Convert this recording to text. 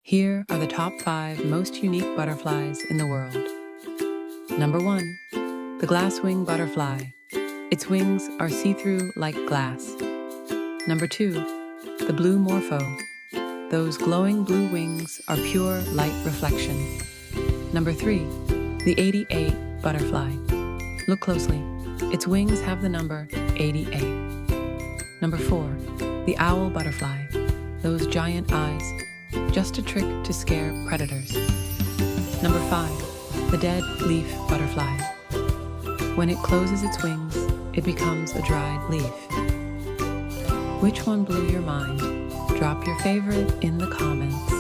Here are the top 5 most unique butterflies in the world. Number 1. The glasswing butterfly. Its wings are see-through like glass. Number 2. The blue morpho. Those glowing blue wings are pure light reflection. Number 3. The 88 butterfly. Look closely. Its wings have the number 88. Number 4. The owl butterfly. Those giant eyes, just a trick to scare predators. Number 5. The dead leaf butterfly. When it closes its wings, it becomes a dried leaf. Which one blew your mind? Drop your favorite in the comments.